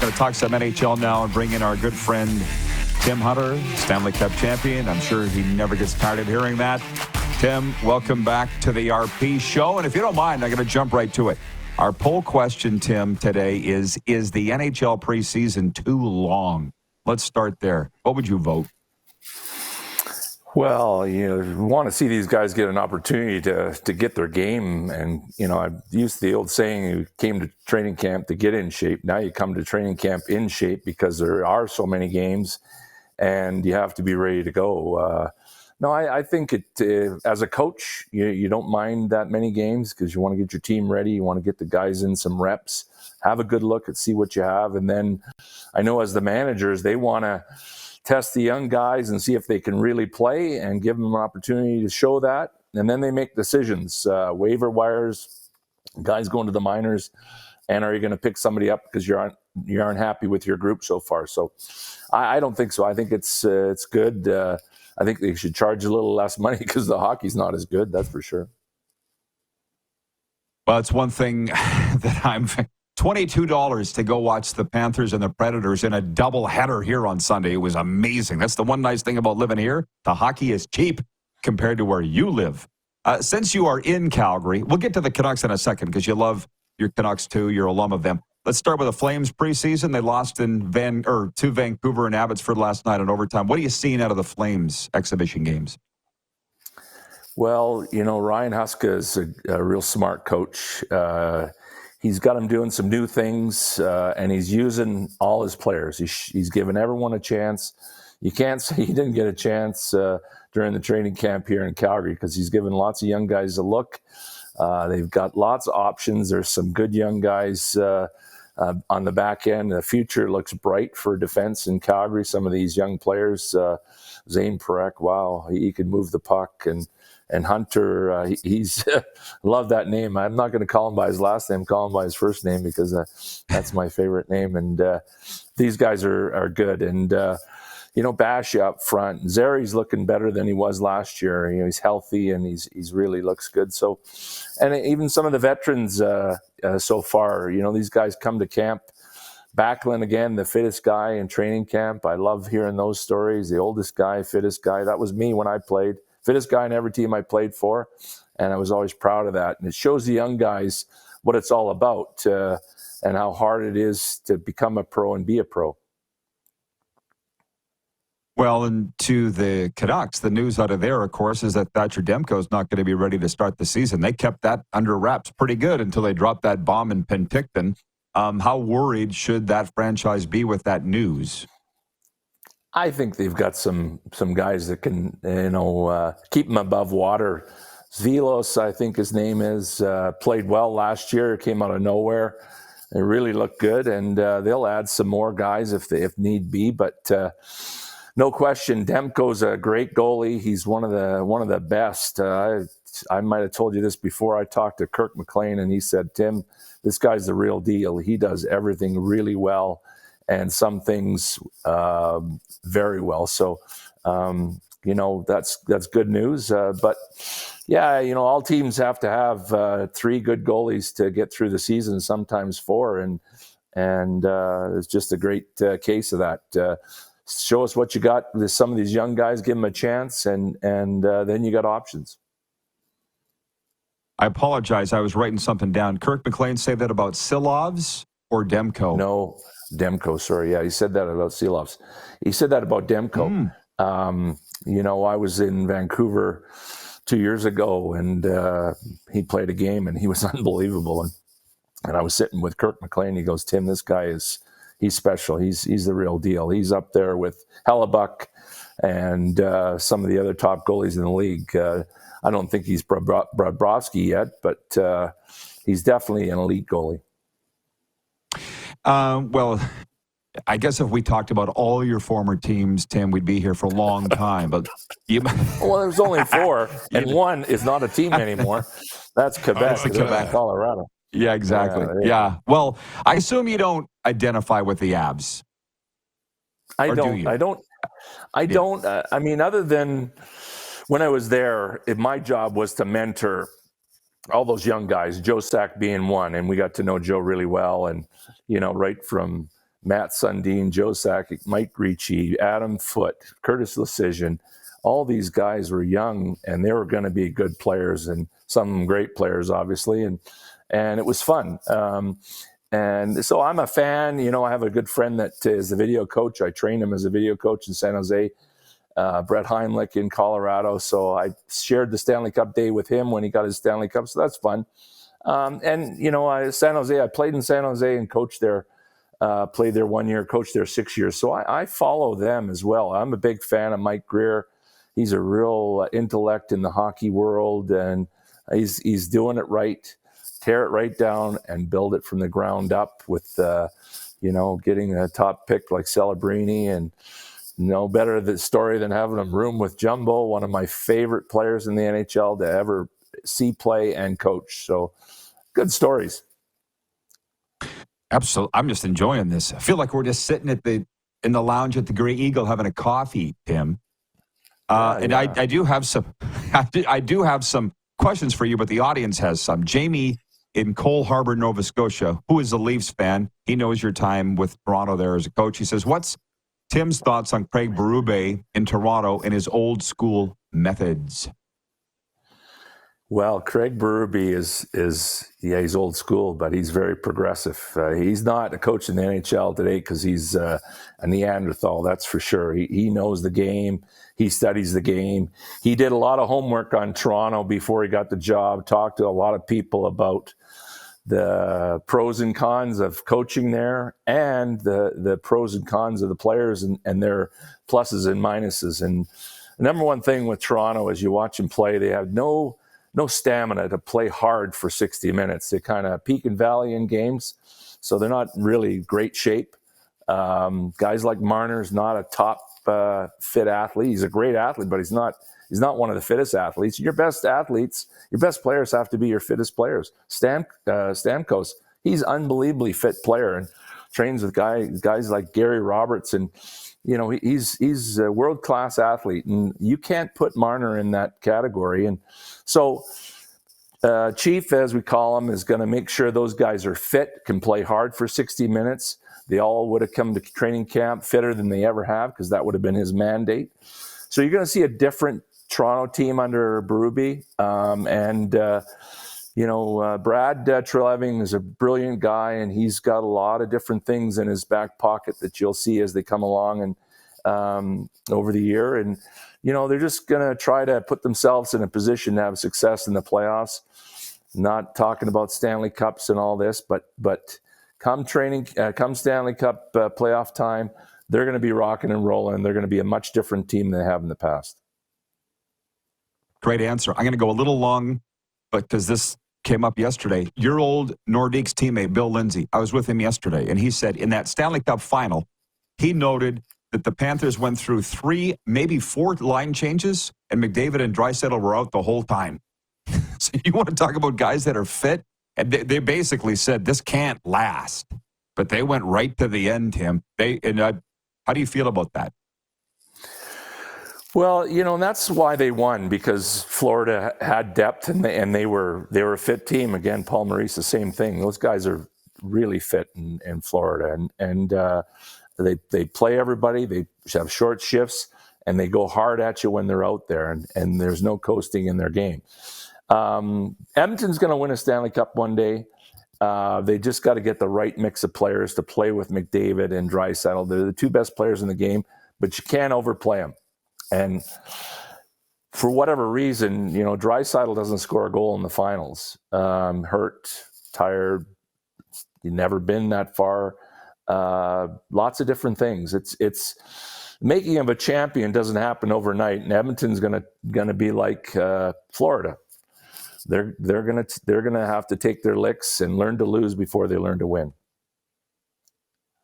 going to talk some NHL now and bring in our good friend Tim Hunter, Stanley Cup champion. I'm sure he never gets tired of hearing that. Tim, welcome back to the RP show. And if you don't mind, I'm going to jump right to it. Our poll question, Tim, today is the NHL preseason too long? Let's start there. What would you vote? Well, you want to see these guys get an opportunity to get their game. And, I've used the old saying, you came to training camp to get in shape. Now you come to training camp in shape because there are so many games and you have to be ready to go. No, I think as a coach, you don't mind that many games because you want to get your team ready. You want to get the guys in some reps, have a good look and see what you have. And then I know as the managers, they want to test the young guys and see if they can really play and give them an opportunity to show that. And then they make decisions, waiver wires, guys going to the minors, and are you going to pick somebody up because you aren't happy with your group so far? So I don't think so. I think it's good. I think they should charge a little less money because the hockey's not as good, that's for sure. Well, it's one thing that I'm $22 to go watch the Panthers and the Predators in a doubleheader here on Sunday. It was amazing. That's the one nice thing about living here. The hockey is cheap compared to where you live. Since you are in Calgary, we'll get to the Canucks in a second because you love your Canucks too. You're a alum of them. Let's start with the Flames preseason. They lost to Vancouver and Abbotsford last night in overtime. What are you seeing out of the Flames exhibition games? Well, Ryan Huska is a real smart coach. He's got them doing some new things, and he's using all his players. He's given everyone a chance. You can't say he didn't get a chance during the training camp here in Calgary because he's given lots of young guys a look. They've got lots of options. There's some good young guys on the back end. The future looks bright for defense in Calgary. Some of these young players, Zane Parekh, wow, he could move the puck. And Hunter, he's love that name. I'm not going to call him by his last name, call him by his first name because that's my favorite name. And these guys are good. And, Bash up front. Zeri's looking better than he was last year. He's healthy and he's really looks good. So, and even some of the veterans so far, these guys come to camp. Backlund, again, the fittest guy in training camp. I love hearing those stories. The oldest guy, fittest guy. That was me when I played. Fittest guy in every team I played for, and I was always proud of that. And it shows the young guys what it's all about and how hard it is to become a pro and be a pro. Well, and to the Canucks, the news out of there, of course, is that Thatcher Demko is not going to be ready to start the season. They kept that under wraps pretty good until they dropped that bomb in Penticton. How worried should that franchise be with that news? I think they've got some guys that can, keep them above water. Zvelos, I think his name is, played well last year. Came out of nowhere. It really looked good, and they'll add some more guys if need be. But no question, Demko's a great goalie. He's one of the best. I might have told you this before. I talked to Kirk McLean, and he said, "Tim, this guy's the real deal. He does everything really well." And some things very well. So, that's good news. But yeah, all teams have to have 3 good goalies to get through the season, sometimes 4. And it's just a great case of that. Show us what you got. There's some of these young guys, give them a chance, and then you got options. I apologize. I was writing something down. Kirk McLean say that about Silovs or Demko? No. Demko, sorry. Yeah, he said that about Silovs. He said that about Demko. I was in Vancouver 2 years ago, and he played a game, and he was unbelievable. And I was sitting with Kirk McLean. He goes, "Tim, this guy he's special. He's the real deal. He's up there with Hellebuck and some of the other top goalies in the league. I don't think he's Bobrovsky yet, but he's definitely an elite goalie." Well, I guess if we talked about all your former teams, Tim, we'd be here for a long time. But well, there's only 4, and one is not a team anymore. That's Quebec, Quebec, Colorado. Yeah, exactly. Yeah. Well, I assume you don't identify with the Abs. I don't. I mean, other than when I was there, my job was to mentor all those young guys, Joe Sack being one, and we got to know Joe really well. And, right from Matt Sundin, Joe Sakic, Mike Ricci, Adam Foote, Curtis Lecision. All these guys were young, and they were going to be good players, and some great players, obviously. And it was fun. And so I'm a fan. I have a good friend that is a video coach. I trained him as a video coach in San Jose, Brett Heimlich in Colorado. So I shared the Stanley Cup day with him when he got his Stanley Cup. So that's fun. San Jose, I played in San Jose and coached there, played there 1 year, coached there 6 years. So I follow them as well. I'm a big fan of Mike Greer. He's a real intellect in the hockey world, and he's doing it right. Tear it right down and build it from the ground up with, getting a top pick like Celebrini, and no better the story than having him room with Jumbo, one of my favorite players in the NHL to ever see play and coach. So good stories. Absolutely. I'm just enjoying this. I feel like we're just sitting in the lounge at the Grey Eagle having a coffee, Tim. I do have some I do have some questions for you, but the audience has some. Jamie in Cole Harbour, Nova Scotia, who is a Leafs fan. He knows your time with Toronto there as a coach. He says, what's Tim's thoughts on Craig Berube in Toronto and his old school methods? Well, Craig Berube he's old school, but he's very progressive. He's not a coach in the NHL today because he's a Neanderthal, that's for sure. He knows the game. He studies the game. He did a lot of homework on Toronto before he got the job, talked to a lot of people about the pros and cons of coaching there, and the pros and cons of the players and their pluses and minuses. And the number one thing with Toronto is you watch them play, they have no stamina to play hard for 60 minutes. They kind of peak and valley in games, so they're not really great shape. Guys like Marner's not a top fit athlete. He's a great athlete, but he's not one of the fittest athletes. Your best athletes, your best players have to be your fittest players. Stamkos, he's unbelievably fit player and trains with guys like Gary Roberts, and he's a world-class athlete, and you can't put Marner in that category. And so Chief, as we call him, is going to make sure those guys are fit, can play hard for 60 minutes. They all would have come to training camp fitter than they ever have, because that would have been his mandate. So you're going to see a different Toronto team under Berube. Brad Treleving is a brilliant guy, and he's got a lot of different things in his back pocket that you'll see as they come along and over the year. And, they're just going to try to put themselves in a position to have success in the playoffs. Not talking about Stanley Cups and all this, but come Stanley Cup playoff time, they're going to be rocking and rolling, and they're going to be a much different team than they have in the past. Great answer. I'm going to go a little long, but because this came up yesterday. Your old Nordiques teammate, Bill Lindsay, I was with him yesterday, and he said in that Stanley Cup final, he noted that the Panthers went through 3, maybe 4 line changes, and McDavid and Draisaitl were out the whole time. So you want to talk about guys that are fit? And they basically said, this can't last. But they went right to the end, Tim. How do you feel about that? Well, that's why they won, because Florida had depth and they were a fit team. Again, Paul Maurice, the same thing. Those guys are really fit in Florida, and they play everybody. They have short shifts, and they go hard at you when they're out there, and there's no coasting in their game. Edmonton's going to win a Stanley Cup one day. They just got to get the right mix of players to play with McDavid and Draisaitl. They're the 2 best players in the game, but you can't overplay them. And for whatever reason, Draisaitl doesn't score a goal in the finals. Hurt, tired, he's never been that far. Lots of different things. It's making him a champion doesn't happen overnight, and Edmonton's gonna be like Florida. They're gonna have to take their licks and learn to lose before they learn to win.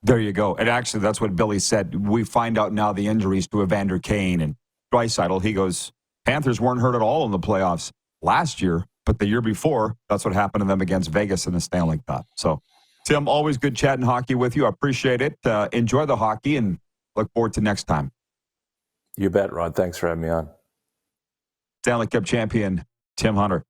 There you go. And actually, that's what Billy said. We find out now the injuries to Evander Kane and Draisaitl. He goes, Panthers weren't hurt at all in the playoffs last year, but the year before, that's what happened to them against Vegas in the Stanley Cup. So, Tim, always good chatting hockey with you. I appreciate it. Enjoy the hockey and look forward to next time. You bet, Rod. Thanks for having me on. Stanley Cup champion, Tim Hunter.